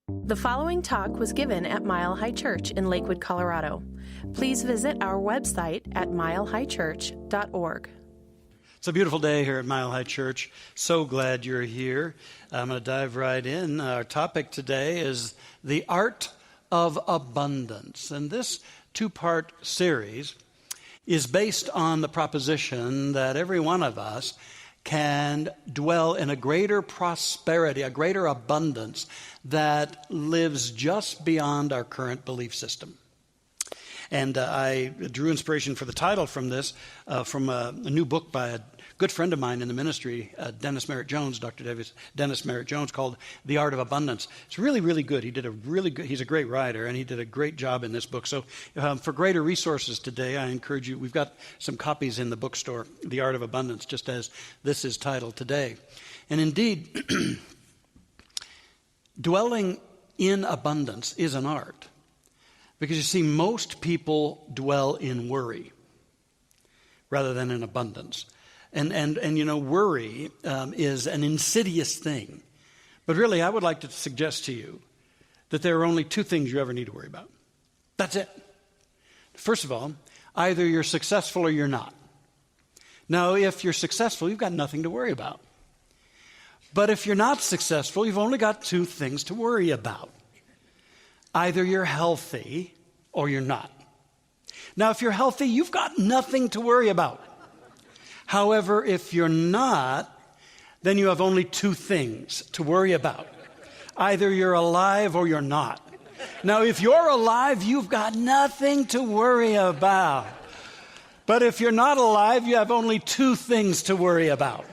The following talk was given at Mile High Church in Lakewood, Colorado. Please visit our website at milehighchurch.org. It's a beautiful day here at Mile High Church. So glad you're here. I'm going to dive right in. Our topic today is the art of abundance. And this two-part series is based on the proposition that every one of us can dwell in a greater prosperity, a greater abundance that lives just beyond our current belief system. And I drew inspiration for the title from this, from a new book by a good friend of mine in the ministry, Dennis Merritt Jones, Dr. Dennis Merritt Jones, called The Art of Abundance. It's really, really good. He's a great writer, and he did a great job in this book. So for greater resources today, I encourage you, we've got some copies in the bookstore, The Art of Abundance, just as this is titled today. And indeed, dwelling in abundance is an art. Because you see, most people dwell in worry rather than in abundance. And you know, worry is an insidious thing. But really, I would like to suggest to you that there are only two things you ever need to worry about. That's it. First of all, either you're successful or you're not. Now, if you're successful, you've got nothing to worry about. But if you're not successful, you've only got two things to worry about. Either you're healthy or you're not. Now, if you're healthy, you've got nothing to worry about. However, if you're not, then you have only two things to worry about. Either you're alive or you're not. Now, if you're alive, you've got nothing to worry about. But if you're not alive, you have only two things to worry about.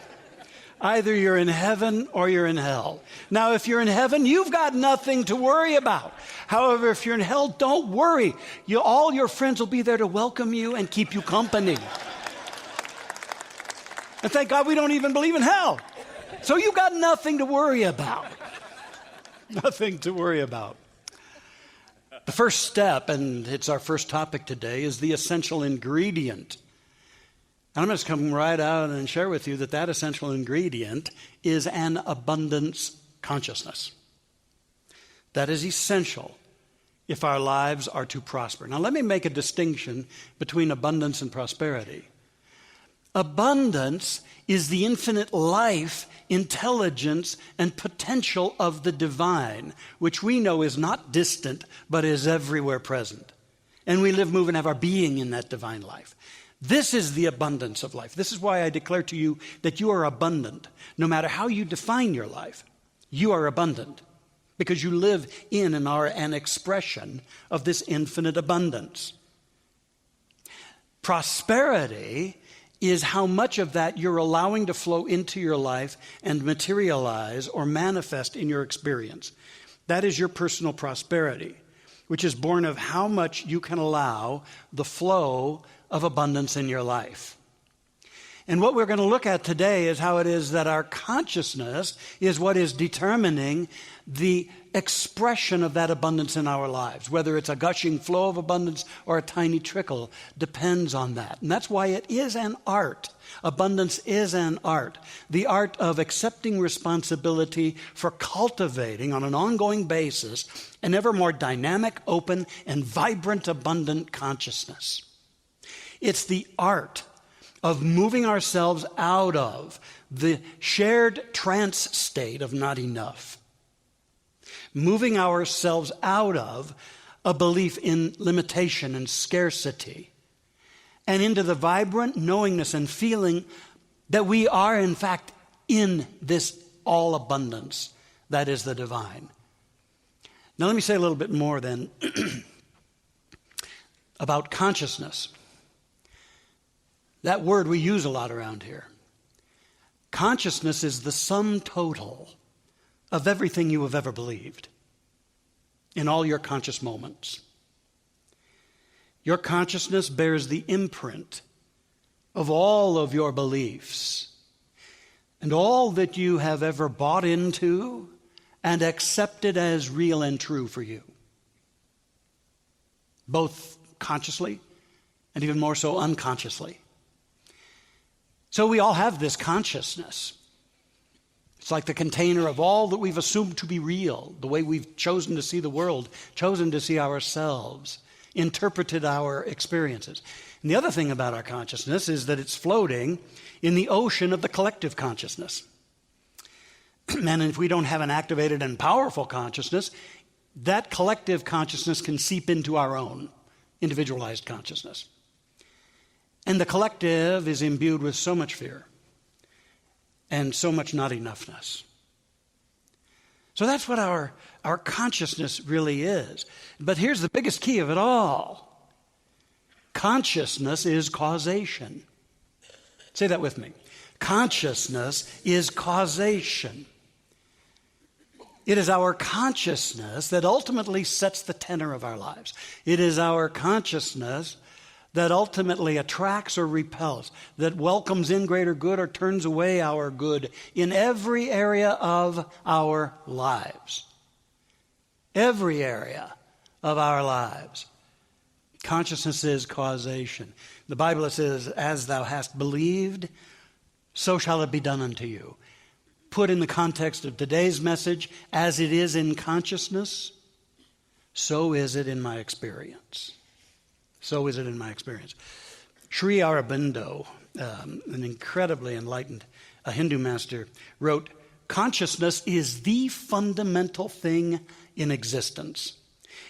Either you're in heaven or you're in hell. Now, if you're in heaven, you've got nothing to worry about. However, if you're in hell, don't worry. All your friends will be there to welcome you and keep you company. And thank God we don't even believe in hell. So you've got nothing to worry about. Nothing to worry about. The first step, and it's our first topic today, is the essential ingredient. And I'm going to come right out and share with you that essential ingredient is an abundance consciousness. That is essential if our lives are to prosper. Now, let me make a distinction between abundance and prosperity. Abundance is the infinite life, intelligence, and potential of the divine, which we know is not distant, but is everywhere present. And we live, move, and have our being in that divine life. This is the abundance of life. This is why I declare to you that you are abundant. No matter how you define your life, you are abundant because you live in and are an expression of this infinite abundance. Prosperity is how much of that you're allowing to flow into your life and materialize or manifest in your experience. That is your personal prosperity, which is born of how much you can allow the flow of abundance in your life. And what we're going to look at today is how it is that our consciousness is what is determining the expression of that abundance in our lives. Whether it's a gushing flow of abundance or a tiny trickle depends on that. And that's why it is an art. Abundance is an art. The art of accepting responsibility for cultivating on an ongoing basis an ever more dynamic, open, and vibrant, abundant consciousness. It's the art of moving ourselves out of the shared trance state of not enough. Moving ourselves out of a belief in limitation and scarcity and into the vibrant knowingness and feeling that we are, in fact, in this all abundance that is the divine. Now, let me say a little bit more then about consciousness. That word we use a lot around here. Consciousness is the sum total of everything you have ever believed in all your conscious moments. Your consciousness bears the imprint of all of your beliefs and all that you have ever bought into and accepted as real and true for you, both consciously and even more so unconsciously. So we all have this consciousness. It's like the container of all that we've assumed to be real, the way we've chosen to see the world, chosen to see ourselves, interpreted our experiences. And the other thing about our consciousness is that it's floating in the ocean of the collective consciousness. And if we don't have an activated and powerful consciousness, that collective consciousness can seep into our own individualized consciousness. And the collective is imbued with so much fear and so much not enoughness. So that's what our consciousness really is. But here's the biggest key of it all. Consciousness is causation. Say that with me. Consciousness is causation. It is our consciousness that ultimately sets the tenor of our lives. It is our consciousness that ultimately attracts or repels, that welcomes in greater good or turns away our good in every area of our lives. Every area of our lives. Consciousness is causation. The Bible says, as thou hast believed, so shall it be done unto you. Put in the context of today's message, as it is in consciousness, so is it in my experience. So is it in my experience. Sri Aurobindo, an incredibly enlightened Hindu master, wrote, consciousness is the fundamental thing in existence.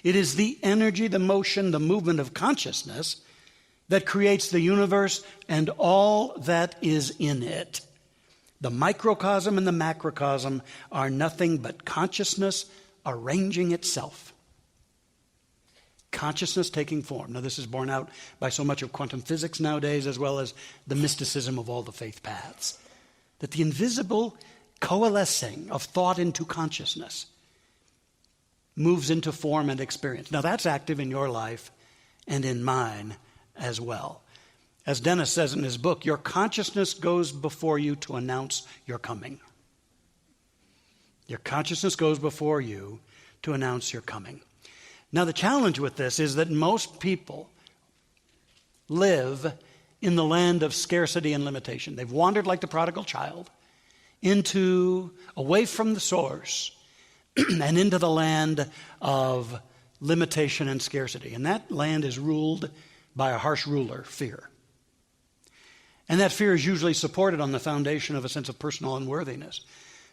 It is the energy, the motion, the movement of consciousness that creates the universe and all that is in it. The microcosm and the macrocosm are nothing but consciousness arranging itself. Consciousness taking form. Now, this is borne out by so much of quantum physics nowadays, as well as the mysticism of all the faith paths. That the invisible coalescing of thought into consciousness moves into form and experience. Now, that's active in your life and in mine as well. As Dennis says in his book, your consciousness goes before you to announce your coming. Your consciousness goes before you to announce your coming. Now, the challenge with this is that most people live in the land of scarcity and limitation. They've wandered like the prodigal child away from the source and into the land of limitation and scarcity. And that land is ruled by a harsh ruler, fear. And that fear is usually supported on the foundation of a sense of personal unworthiness.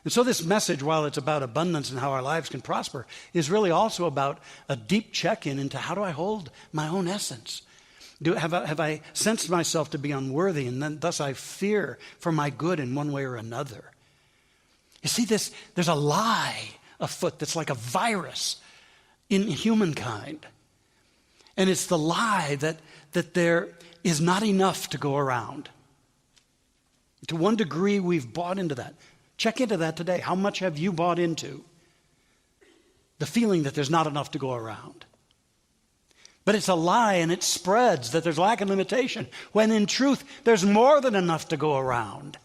And so this message, while it's about abundance and how our lives can prosper, is really also about a deep check-in into how do I hold my own essence? Have I sensed myself to be unworthy, and then thus I fear for my good in one way or another? You see, there's a lie afoot that's like a virus in humankind. And it's the lie that there is not enough to go around. To one degree, we've bought into that. Check into that today. How much have you bought into the feeling that there's not enough to go around? But it's a lie, and it spreads that there's lack and limitation, when in truth, there's more than enough to go around.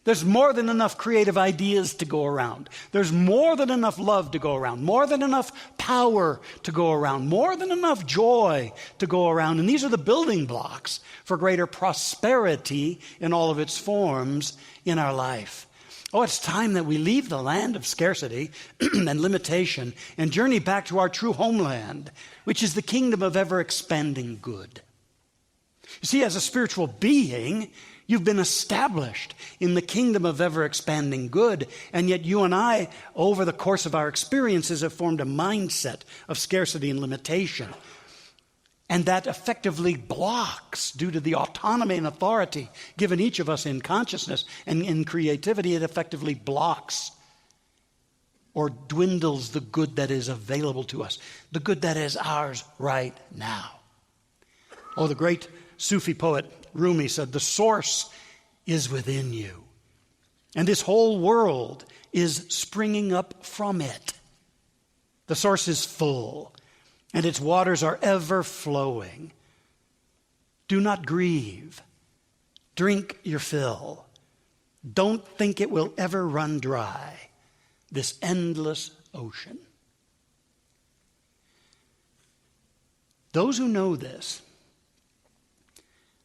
There's more than enough creative ideas to go around. There's more than enough love to go around, more than enough power to go around, more than enough joy to go around. And these are the building blocks for greater prosperity in all of its forms in our life. Oh, it's time that we leave the land of scarcity and limitation and journey back to our true homeland, which is the kingdom of ever-expanding good. You see, as a spiritual being, you've been established in the kingdom of ever-expanding good, and yet you and I, over the course of our experiences, have formed a mindset of scarcity and limitation. And that effectively blocks, due to the autonomy and authority given each of us in consciousness and in creativity, it effectively blocks or dwindles the good that is available to us, the good that is ours right now. Oh, the great Sufi poet Rumi said, the source is within you, and this whole world is springing up from it. The source is full, and its waters are ever flowing. Do not grieve. Drink your fill. Don't think it will ever run dry, this endless ocean. Those who know this,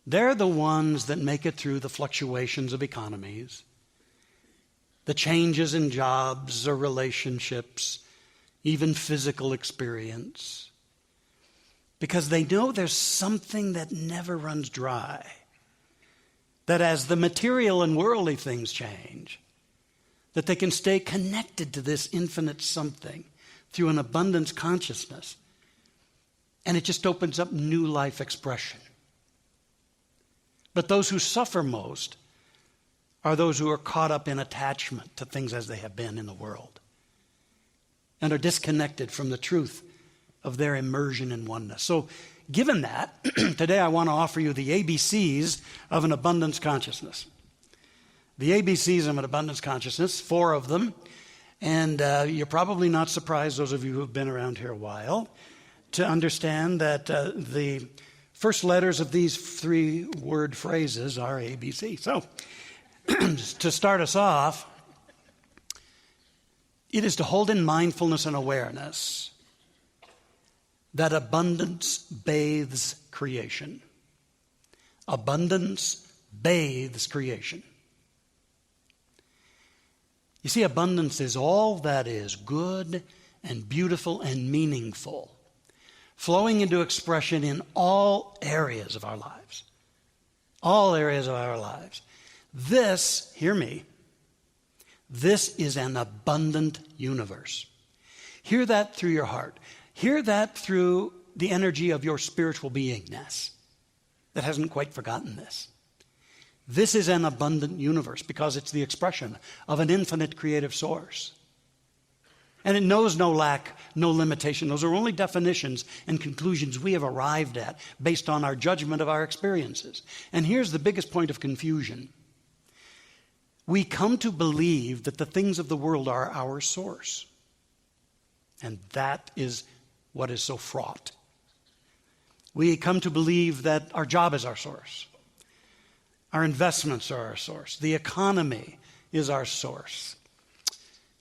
they're the ones that make it through the fluctuations of economies. the changes in jobs or relationships, even physical experience, because they know there's something that never runs dry. That as the material and worldly things change, that they can stay connected to this infinite something through an abundance consciousness. And it just opens up new life expression. But those who suffer most are those who are caught up in attachment to things as they have been in the world and are disconnected from the truth of their immersion in oneness. So, given that, today I want to offer you the ABCs of an abundance consciousness. The ABCs of an abundance consciousness, 4 of them, and you're probably not surprised, those of you who have been around here a while, to understand that the first letters of these 3-word phrases are ABC. So, to start us off, it is to hold in mindfulness and awareness that abundance bathes creation. Abundance bathes creation. You see, abundance is all that is good and beautiful and meaningful, flowing into expression in all areas of our lives. All areas of our lives. This, hear me, this is an abundant universe. Hear that through your heart. Hear that through the energy of your spiritual beingness that hasn't quite forgotten this. This is an abundant universe because it's the expression of an infinite creative source. And it knows no lack, no limitation. Those are only definitions and conclusions we have arrived at based on our judgment of our experiences. And here's the biggest point of confusion. We come to believe that the things of the world are our source. And that is what is so fraught. We come to believe that our job is our source. Our investments are our source. The economy is our source.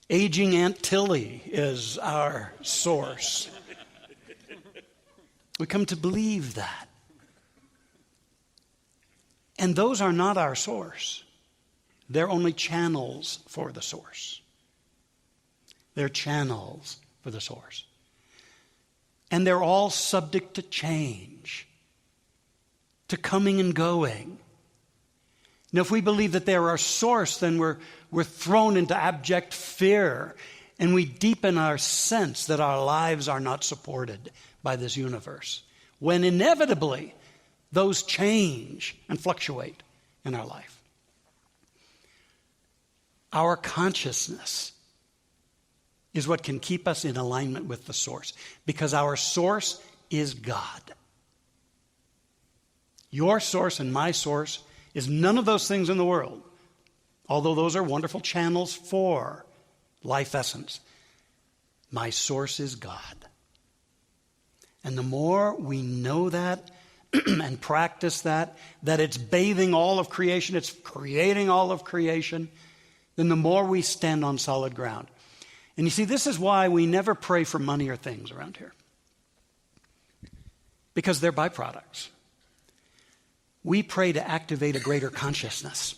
Aging Aunt Tilly is our source. We come to believe that. And those are not our source. They're only channels for the source. They're channels for the source. And they're all subject to change, to coming and going. Now, if we believe that they're our source, then we're thrown into abject fear, and we deepen our sense that our lives are not supported by this universe, when inevitably those change and fluctuate in our life. Our consciousness is what can keep us in alignment with the source, because our source is God. Your source and my source is none of those things in the world, although those are wonderful channels for life essence. My source is God. And the more we know that and practice that it's bathing all of creation, it's creating all of creation, then the more we stand on solid ground. And you see, this is why we never pray for money or things around here, because they're byproducts. We pray to activate a greater consciousness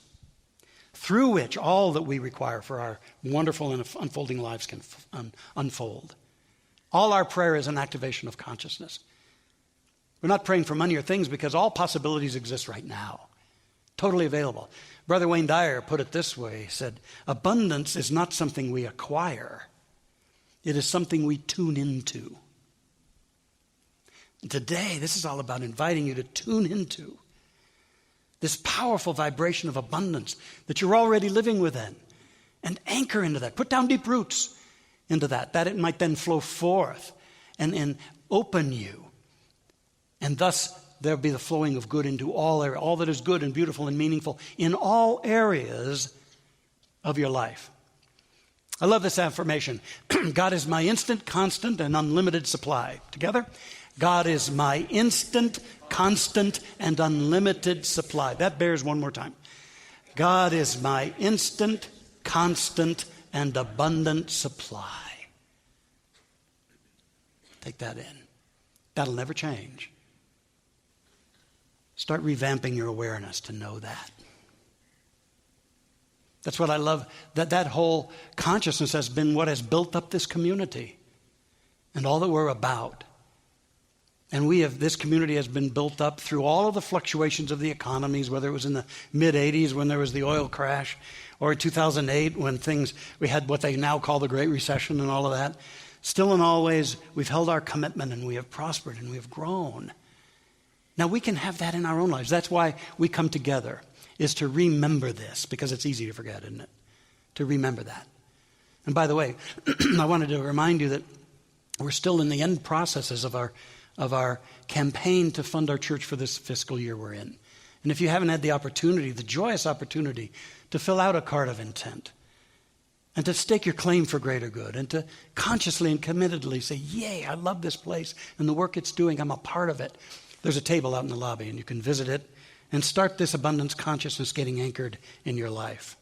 through which all that we require for our wonderful and unfolding lives can unfold. All our prayer is an activation of consciousness. We're not praying for money or things because all possibilities exist right now, totally available. Brother Wayne Dyer put it this way. He said, abundance is not something we acquire. It is something we tune into. And today, this is all about inviting you to tune into this powerful vibration of abundance that you're already living within, and anchor into that. Put down deep roots into that it might then flow forth and open you. And thus, there'll be the flowing of good into all areas, all that is good and beautiful and meaningful in all areas of your life. I love this affirmation. God is my instant, constant, and unlimited supply. Together? God is my instant, constant, and unlimited supply. That bears one more time. God is my instant, constant, and abundant supply. Take that in. That'll never change. Start revamping your awareness to know that. That's what I love, that whole consciousness has been what has built up this community and all that we're about. And this community has been built up through all of the fluctuations of the economies, whether it was in the mid-'80s when there was the oil crash, or 2008 when we had what they now call the Great Recession and all of that. Still and always, we've held our commitment and we have prospered and we have grown. Now we can have that in our own lives. That's why we come together, is to remember this, because it's easy to forget, isn't it? To remember that. And by the way, I wanted to remind you that we're still in the end processes of our campaign to fund our church for this fiscal year we're in. And if you haven't had the opportunity, the joyous opportunity, to fill out a card of intent and to stake your claim for greater good and to consciously and committedly say, yay, I love this place and the work it's doing, I'm a part of it. There's a table out in the lobby and you can visit it and start this abundance consciousness getting anchored in your life.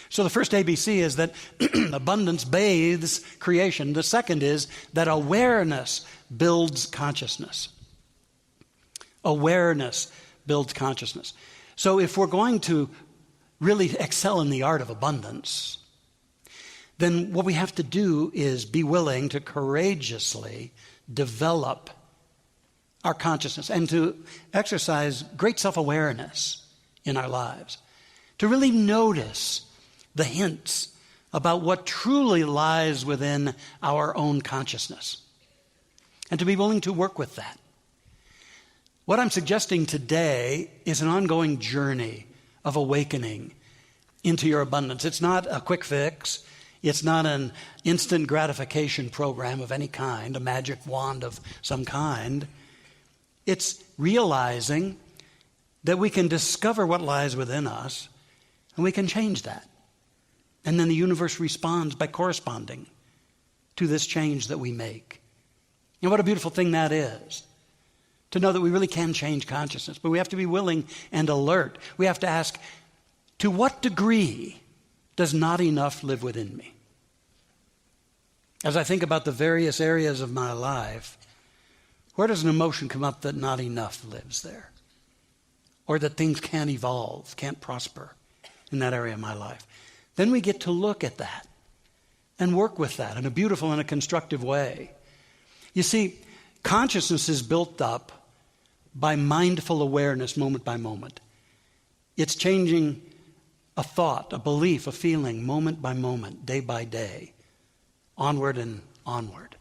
So the first ABC is that abundance bathes creation. The second is that awareness builds consciousness. Awareness builds consciousness. So if we're going to really excel in the art of abundance, then what we have to do is be willing to courageously develop our consciousness and to exercise great self-awareness in our lives, to really notice the hints about what truly lies within our own consciousness, and to be willing to work with that. What I'm suggesting today is an ongoing journey of awakening into your abundance. It's not a quick fix. It's not an instant gratification program of any kind, a magic wand of some kind. It's realizing that we can discover what lies within us and we can change that. And then the universe responds by corresponding to this change that we make. And what a beautiful thing that is, to know that we really can change consciousness. But we have to be willing and alert. We have to ask, to what degree does not enough live within me? As I think about the various areas of my life, where does an emotion come up that not enough lives there? Or that things can't evolve, can't prosper in that area of my life? Then we get to look at that and work with that in a beautiful and a constructive way. You see, consciousness is built up by mindful awareness moment by moment. It's changing a thought, a belief, a feeling moment by moment, day by day, onward and onward.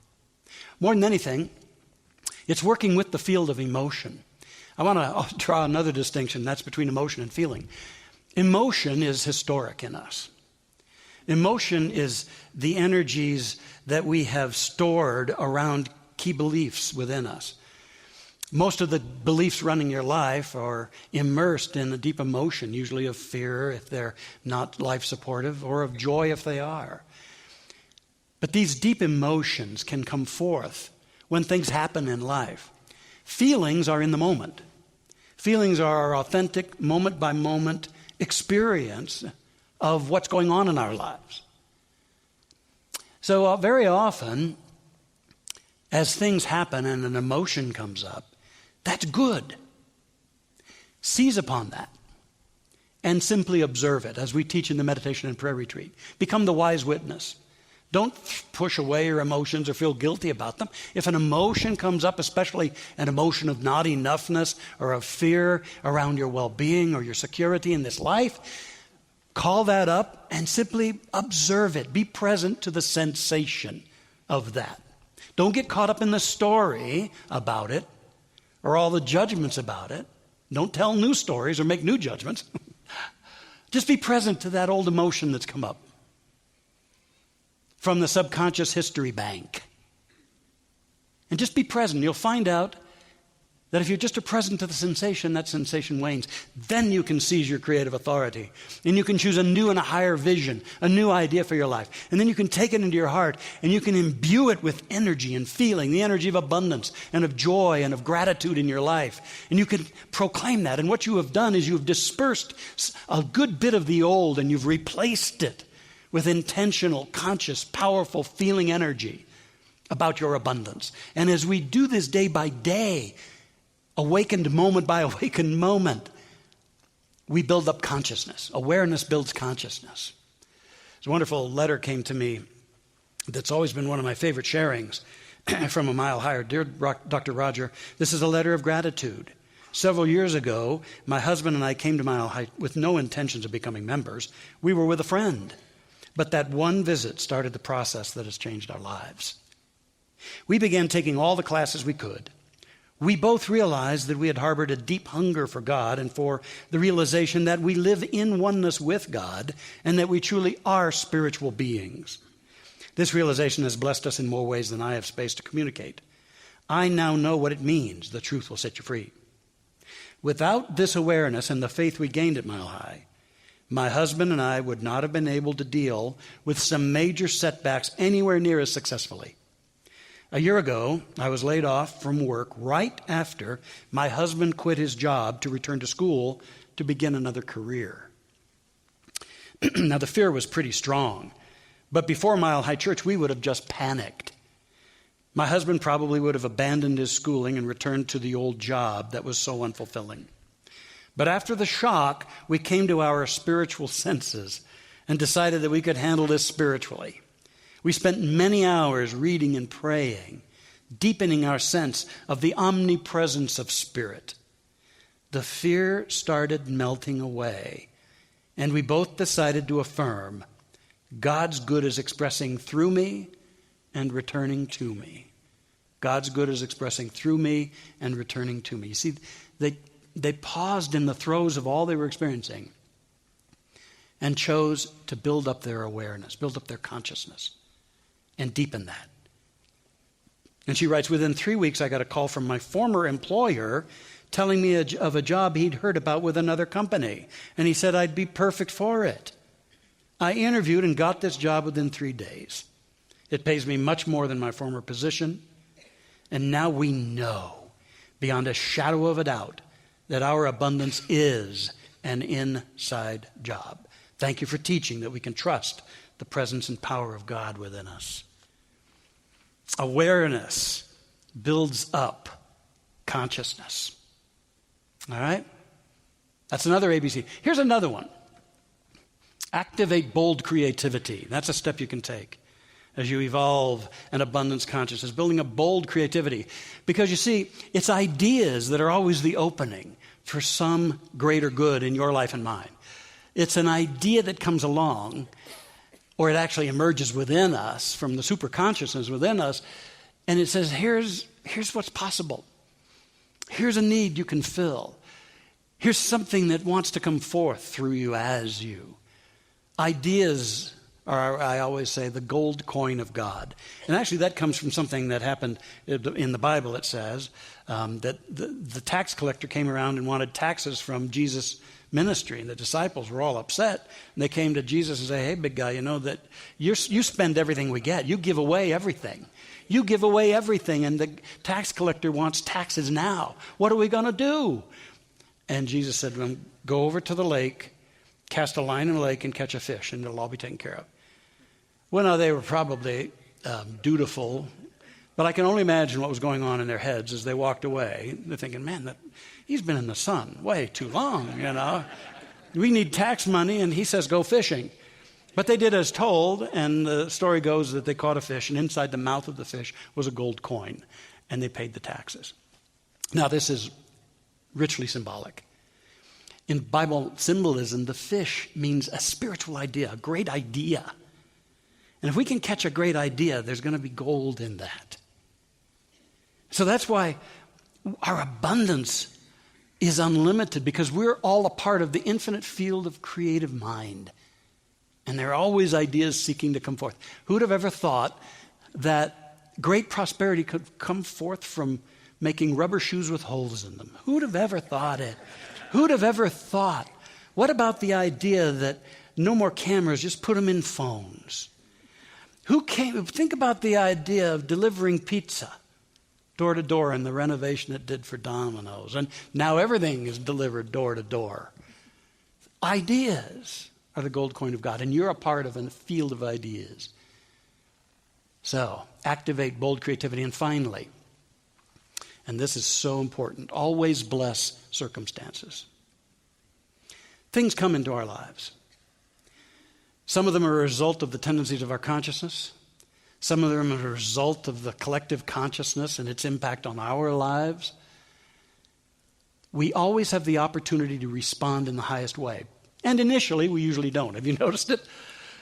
More than anything, it's working with the field of emotion. I want to draw another distinction, that's between emotion and feeling. Emotion is historic in us. Emotion is the energies that we have stored around key beliefs within us. Most of the beliefs running your life are immersed in a deep emotion, usually of fear if they're not life supportive, or of joy if they are. But these deep emotions can come forth when things happen in life. Feelings are in the moment. Feelings are our authentic, moment by moment experience of what's going on in our lives. So very often, as things happen and an emotion comes up, that's good. Seize upon that and simply observe it, as we teach in the meditation and prayer retreat. Become the wise witness. Don't push away your emotions or feel guilty about them. If an emotion comes up, especially an emotion of not enoughness or of fear around your well-being or your security in this life, call that up and simply observe it. Be present to the sensation of that. Don't get caught up in the story about it or all the judgments about it. Don't tell new stories or make new judgments. Just be present to that old emotion that's come up from the subconscious history bank. And just be present. You'll find out that if you're just present to the sensation, that sensation wanes. Then you can seize your creative authority. And you can choose a new and a higher vision, a new idea for your life. And then you can take it into your heart and you can imbue it with energy and feeling, the energy of abundance and of joy and of gratitude in your life. And you can proclaim that. And what you have done is you've dispersed a good bit of the old and you've replaced it with intentional, conscious, powerful feeling energy about your abundance. And as we do this day by day, awakened moment by awakened moment, we build up consciousness. Awareness builds consciousness. This wonderful letter came to me that's always been one of my favorite sharings from a mile higher. Dear Dr. Roger, this is a letter of gratitude. Several years ago, my husband and I came to Mile High with no intentions of becoming members. We were with a friend. But that one visit started the process that has changed our lives. We began taking all the classes we could. We both realized that we had harbored a deep hunger for God and for the realization that we live in oneness with God and that we truly are spiritual beings. This realization has blessed us in more ways than I have space to communicate. I now know what it means. The truth will set you free. Without this awareness and the faith we gained at Mile High, my husband and I would not have been able to deal with some major setbacks anywhere near as successfully. A year ago, I was laid off from work right after my husband quit his job to return to school to begin another career. Now, the fear was pretty strong, but before Mile High Church, we would have just panicked. My husband probably would have abandoned his schooling and returned to the old job that was so unfulfilling. But after the shock, we came to our spiritual senses and decided that we could handle this spiritually. We spent many hours reading and praying, deepening our sense of the omnipresence of Spirit. The fear started melting away, and we both decided to affirm, God's good is expressing through me and returning to me. God's good is expressing through me and returning to me. You see, they paused in the throes of all they were experiencing and chose to build up their awareness, build up their consciousness, and deepen that. And she writes, within 3 weeks, I got a call from my former employer telling me of a job he'd heard about with another company. And he said I'd be perfect for it. I interviewed and got this job within 3 days. It pays me much more than my former position. And now we know, beyond a shadow of a doubt, that our abundance is an inside job. Thank you for teaching that we can trust the presence and power of God within us. Awareness builds up consciousness. All right? That's another ABC. Here's another one. Activate bold creativity. That's a step you can take as you evolve an abundance consciousness, building a bold creativity. Because you see, it's ideas that are always the opening for some greater good in your life and mine. It's an idea that comes along, or it actually emerges within us from the superconsciousness within us, and it says, here's what's possible. Here's a need you can fill. Here's something that wants to come forth through you as you. Ideas are, I always say, the gold coin of God. And actually that comes from something that happened in the Bible. It says that the tax collector came around and wanted taxes from Jesus' ministry, and the disciples were all upset. And they came to Jesus and say, hey, big guy, you know that you spend everything we get. You give away everything. You give away everything, and the tax collector wants taxes now. What are we going to do? And Jesus said to him, go over to the lake, cast a line in the lake, and catch a fish, and it'll all be taken care of. Well, now, they were probably dutiful, but I can only imagine what was going on in their heads as they walked away. They're thinking, man, he's been in the sun way too long, you know. We need tax money, and he says go fishing. But they did as told, and the story goes that they caught a fish, and inside the mouth of the fish was a gold coin, and they paid the taxes. Now, this is richly symbolic. In Bible symbolism, the fish means a spiritual idea, a great idea. And if we can catch a great idea, there's going to be gold in that. So that's why our abundance is unlimited, because we're all a part of the infinite field of creative mind. And there are always ideas seeking to come forth. Who would have ever thought that great prosperity could come forth from making rubber shoes with holes in them? Who would have ever thought it? Who would have ever thought? What about the idea that no more cameras, just put them in phones? Think about the idea of delivering pizza door to door and the renovation it did for Domino's. And now everything is delivered door to door. Ideas are the gold coin of God, and you're a part of a field of ideas. So, activate bold creativity. And finally, and this is so important, always bless circumstances. Things come into our lives. Some of them are a result of the tendencies of our consciousness. Some of them are a result of the collective consciousness and its impact on our lives. We always have the opportunity to respond in the highest way. And initially, we usually don't. Have you noticed it?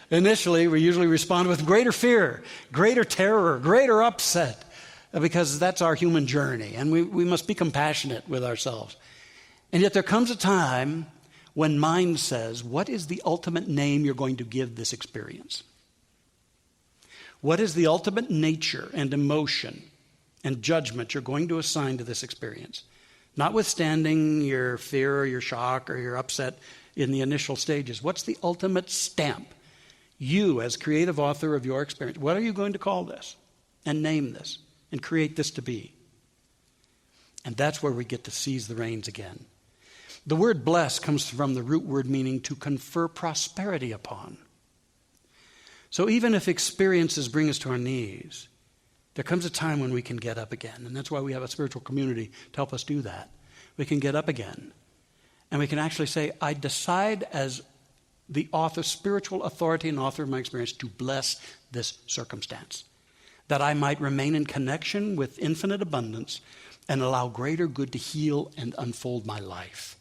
Initially, we usually respond with greater fear, greater terror, greater upset, because that's our human journey, and we must be compassionate with ourselves. And yet there comes a time when mind says, what is the ultimate name you're going to give this experience? What is the ultimate nature and emotion and judgment you're going to assign to this experience? Notwithstanding your fear or your shock or your upset in the initial stages, what's the ultimate stamp? You, as creative author of your experience, what are you going to call this and name this and create this to be? And that's where we get to seize the reins again. The word bless comes from the root word meaning to confer prosperity upon. So even if experiences bring us to our knees, there comes a time when we can get up again. And that's why we have a spiritual community to help us do that. We can get up again. And we can actually say, I decide as the author, spiritual authority and author of my experience, to bless this circumstance, that I might remain in connection with infinite abundance and allow greater good to heal and unfold my life.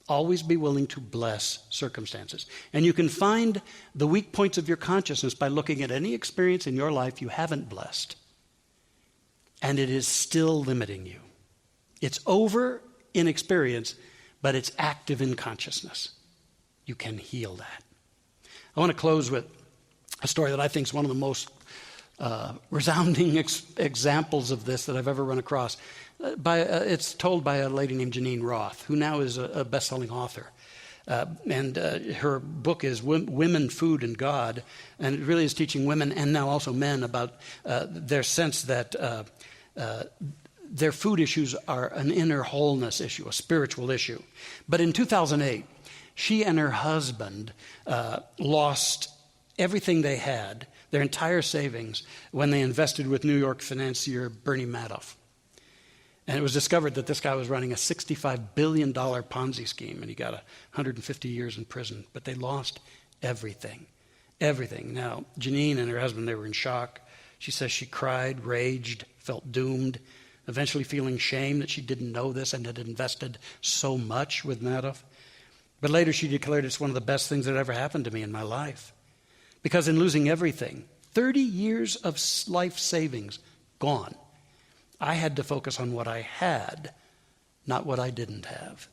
Always be willing to bless circumstances. And you can find the weak points of your consciousness by looking at any experience in your life you haven't blessed. And it is still limiting you. It's over in experience, but it's active in consciousness. You can heal that. I want to close with a story that I think is one of the most resounding examples of this that I've ever run across. It's told by a lady named Janine Roth, who now is a best-selling author. And her book is Women, Food, and God. And it really is teaching women and now also men about their sense that their food issues are an inner wholeness issue, a spiritual issue. But in 2008, she and her husband lost everything they had, their entire savings, when they invested with New York financier Bernie Madoff. And it was discovered that this guy was running a $65 billion Ponzi scheme, and he got 150 years in prison. But they lost everything, everything. Now, Janine and her husband, they were in shock. She says she cried, raged, felt doomed, eventually feeling shame that she didn't know this and had invested so much with Madoff. But later she declared, it's one of the best things that ever happened to me in my life. Because in losing everything, 30 years of life savings gone, I had to focus on what I had, not what I didn't have.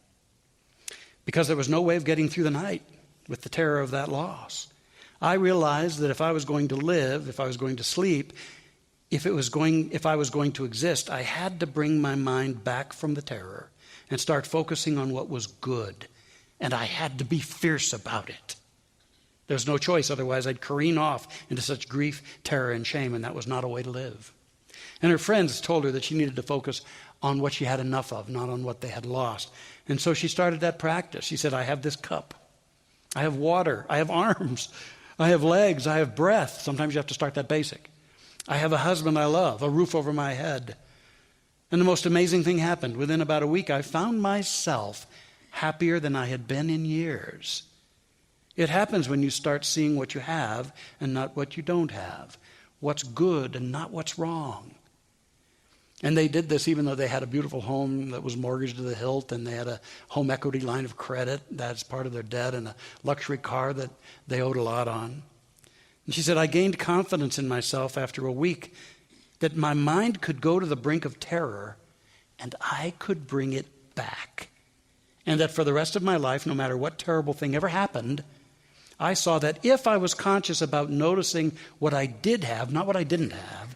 Because there was no way of getting through the night with the terror of that loss. I realized that if I was going to live, if I was going to sleep, if I was going to exist, I had to bring my mind back from the terror and start focusing on what was good. And I had to be fierce about it. There's no choice, otherwise I'd careen off into such grief, terror, and shame, and that was not a way to live. And her friends told her that she needed to focus on what she had enough of, not on what they had lost. And so she started that practice. She said, I have this cup. I have water. I have arms. I have legs. I have breath. Sometimes you have to start that basic. I have a husband I love, a roof over my head. And the most amazing thing happened. Within about a week, I found myself happier than I had been in years. It happens when you start seeing what you have and not what you don't have, what's good and not what's wrong. And they did this even though they had a beautiful home that was mortgaged to the hilt, and they had a home equity line of credit that's part of their debt, and a luxury car that they owed a lot on. And she said, I gained confidence in myself after a week that my mind could go to the brink of terror and I could bring it back. And that for the rest of my life, no matter what terrible thing ever happened, I saw that if I was conscious about noticing what I did have, not what I didn't have,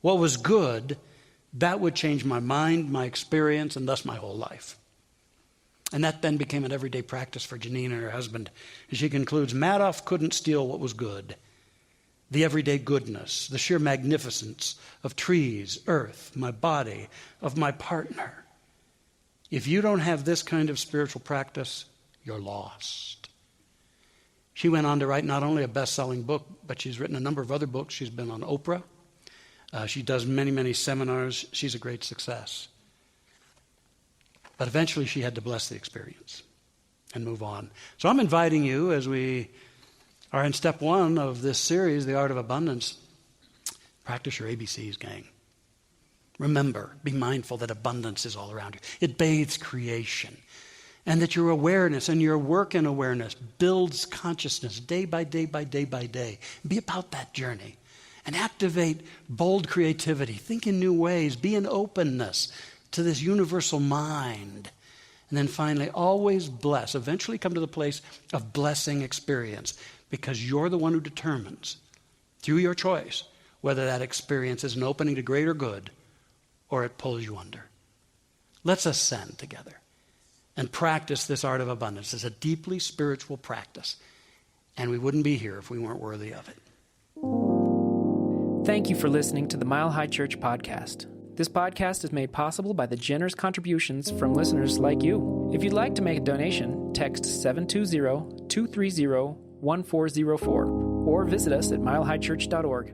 what was good, that would change my mind, my experience, and thus my whole life. And that then became an everyday practice for Janine and her husband. And she concludes, Madoff couldn't steal what was good. The everyday goodness, the sheer magnificence of trees, earth, my body, of my partner. If you don't have this kind of spiritual practice, you're lost. She went on to write not only a best-selling book, but she's written a number of other books. She's been on Oprah. She does many, many seminars. She's a great success. But eventually she had to bless the experience. and move on. So I'm inviting you, as we are in step 1 of this series, The Art of Abundance, practice your ABCs, gang. Remember, be mindful that abundance is all around you. It bathes creation. And that your awareness and your work in awareness builds consciousness day by day by day by day. Be about that journey. And activate bold creativity. Think in new ways. Be in openness to this universal mind. And then finally, always bless. Eventually come to the place of blessing experience. Because you're the one who determines, through your choice, whether that experience is an opening to greater good or it pulls you under. Let's ascend together and practice this art of abundance. It's a deeply spiritual practice. And we wouldn't be here if we weren't worthy of it. Thank you for listening to the Mile High Church podcast. This podcast is made possible by the generous contributions from listeners like you. If you'd like to make a donation, text 720-230-1404 or visit us at milehighchurch.org.